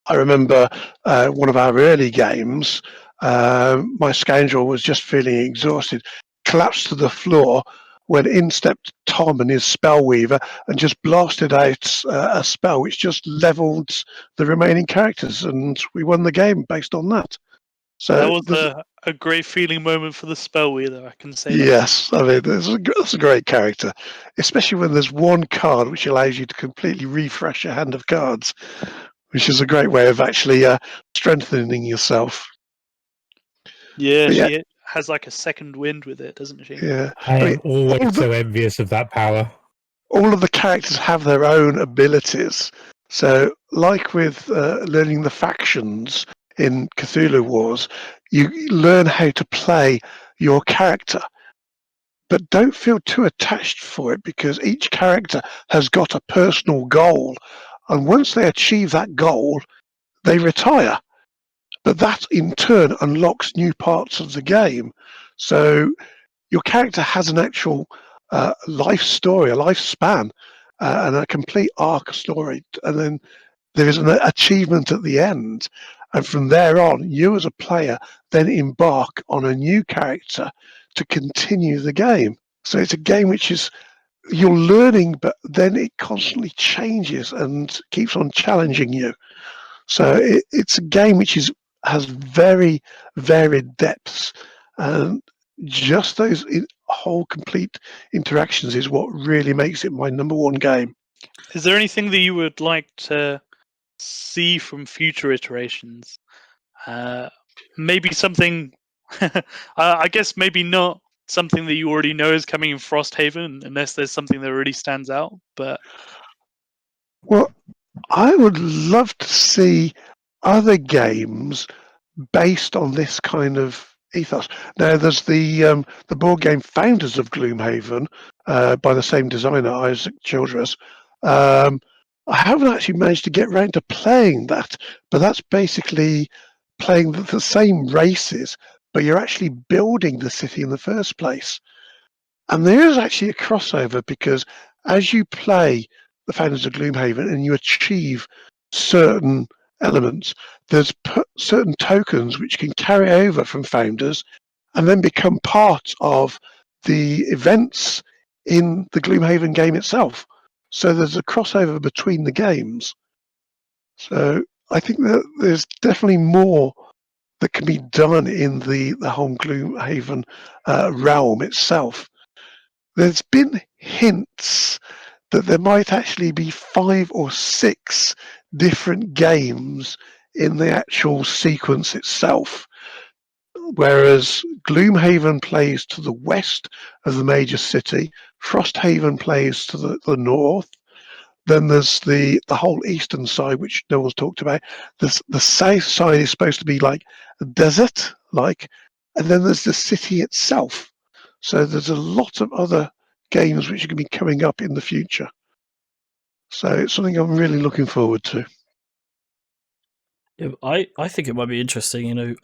I remember one of our early games, my scoundrel was just feeling exhausted, collapsed to the floor when in stepped Tom and his spellweaver and just blasted out a spell which just leveled the remaining characters, and we won the game based on that. So that was a great feeling moment for the spellweaver, I can say that. yes, I mean, that's a great character, especially when there's one card which allows you to completely refresh your hand of cards, which is a great way of actually strengthening yourself. Yeah, But yeah, she has like a second wind with it, doesn't she? yeah. I mean, am always so envious of that power. all of the characters have their own abilities. So, like with learning the factions in Cthulhu Wars, you learn how to play your character, but don't feel too attached for it because each character has got a personal goal. And once they achieve that goal, they retire. But that in turn unlocks new parts of the game. So your character has an actual life story, a lifespan, and a complete arc story. And then there is an achievement at the end. And from there on, you as a player then embark on a new character to continue the game. So it's a game which is you're learning, but then it constantly changes and keeps on challenging you. So it's a game which has very varied depths, and just those whole complete interactions is what really makes it my number one game. Is there anything that you would like to see from future iterations? Maybe something. I guess maybe not something that you already know is coming in Frosthaven, unless there's something that really stands out. But Well, I would love to see other games based on this kind of ethos. Now, there's the board game Founders of Gloomhaven by the same designer, Isaac Childress. I haven't actually managed to get around to playing that, but that's basically playing the same races, but you're actually building the city in the first place. And there is actually a crossover because as you play the Founders of Gloomhaven and you achieve certain elements, there's certain tokens which can carry over from Founders and then become part of the events in the Gloomhaven game itself. So there's a crossover between the games. So I think that there's definitely more that can be done in the whole Gloomhaven realm itself. There's been hints that there might actually be 5 or 6 different games in the actual sequence itself. Whereas Gloomhaven plays to the west of the major city, Frosthaven plays to the north. Then there's the whole eastern side, which no one's talked about. The south side is supposed to be like a desert, and then there's the city itself. So there's a lot of other games which are going to be coming up in the future. So it's something I'm really looking forward to. Yeah, I think it might be interesting,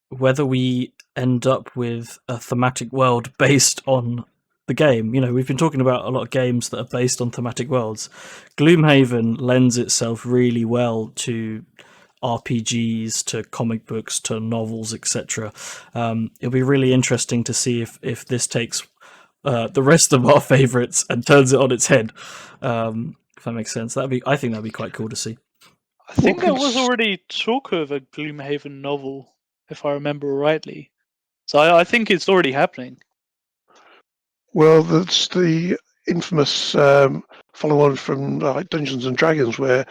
whether we end up with a thematic world based on the game. We've been talking about a lot of games that are based on thematic worlds. Gloomhaven lends itself really well to RPGs, to comic books, to novels, etc. It'll be really interesting to see if this takes the rest of our favorites and turns it on its head. If that makes sense, I think that'd be quite cool to see. I think there was already talk of a Gloomhaven novel, if I remember rightly. So I think it's already happening. Well, that's the infamous follow on from like Dungeons and Dragons, where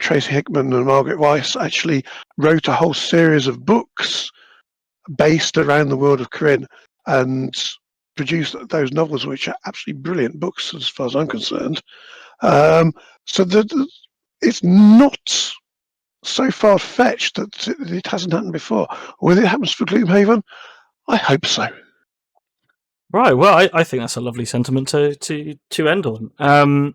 Tracy Hickman and Margaret Weiss actually wrote a whole series of books based around the world of Kryn and produced those novels, which are absolutely brilliant books as far as I'm concerned. So it's not so far-fetched that it hasn't happened before. Whether it happens for Gloomhaven, I hope so. Right. Well, I think that's a lovely sentiment to end on.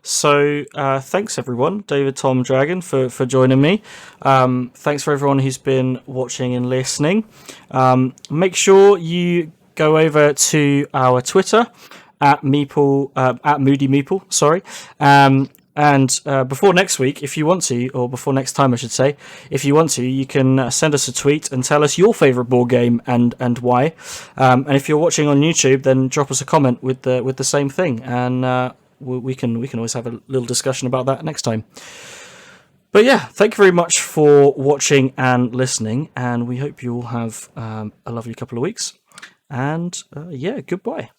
So thanks everyone, David, Tom, Dragon, for joining me. Thanks for everyone who's been watching and listening. Make sure you go over to our Twitter at Meeple at Moody Meeple. Sorry. And before next week, if you want to, or before next time, I should say, if you want to, you can send us a tweet and tell us your favourite board game and why. And if you're watching on YouTube, then drop us a comment with the same thing, and we can always have a little discussion about that next time. But yeah, thank you very much for watching and listening, and we hope you all have a lovely couple of weeks. And yeah, goodbye.